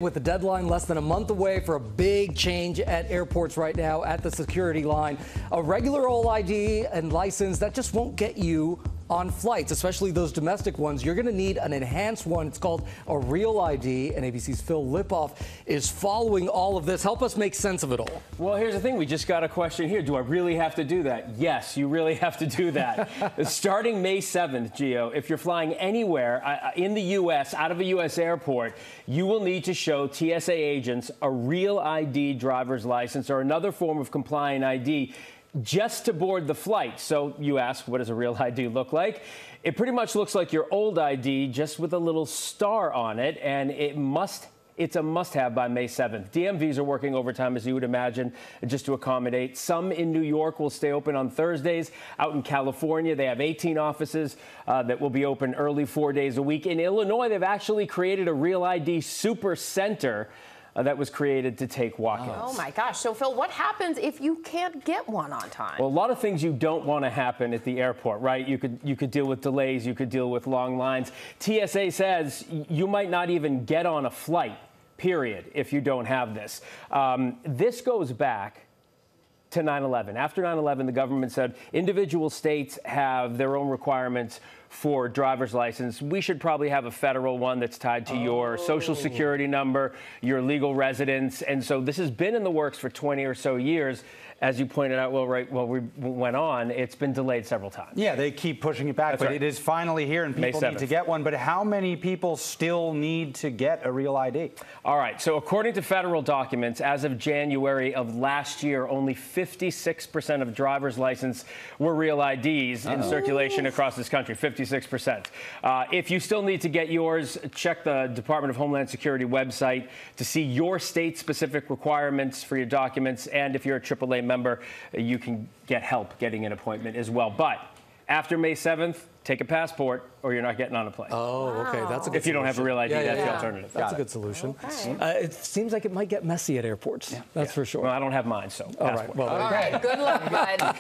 With the deadline less than a month away for a big change at airports right now at the security line, a regular old ID and license that just won't get you on flights, especially those domestic ones. You're going to need an enhanced one. It's called a Real ID, and ABC's Phil Lipoff is following all of this. Help us make sense of it all. Well, here's the thing. We just got a question here. Do I really have to do that? Yes, you really have to do that. Starting May 7th, Gio, if you're flying anywhere in the U.S., out of a U.S. airport, you will need to show TSA agents a Real ID driver's license or another form of compliant ID just to board the flight. So you ask, what does a Real ID look like? It pretty much looks like your old ID, just with a little star on it, and it's a must-have by May 7th. DMVs are working overtime, as you would imagine, just to accommodate. Some in New York will stay open on Thursdays. Out in California, they have 18 offices that will be open early 4 days a week. In Illinois, they've actually created a Real ID super center that was created to take walk-ins. Oh, my gosh. So, Phil, what happens if you can't get one on time? Well, a lot of things you don't want to happen at the airport, right? You could deal with delays. You could deal with long lines. TSA says you might not even get on a flight, period, if you don't have this. This goes back to 9/11. After 9/11, the government said individual states have their own requirements for driver's license. We should probably have a federal one that's tied to your social security number, your legal residence. And so this has been in the works for 20 or so years. As you pointed out, we went on, it's been delayed several times. Yeah, they keep pushing it back, but it is finally here and people need to get one. But how many people still need to get a Real ID? All right, so according to federal documents, as of January of last year, only 56% of driver's license were Real IDs in circulation across this country, 56%. If you still need to get yours, check the Department of Homeland Security website to see your state-specific requirements for your documents. And if you're a AAA member, you can get help getting an appointment as well. But after May 7th, take a passport or you're not getting on a plane. Oh, okay. That's a good If you don't have a Real ID, that's the alternative. That's a good solution. Okay. It seems like it might get messy at airports. That's for sure. Well, I don't have mine, so All passport. right. Well, All right. Good luck, bud.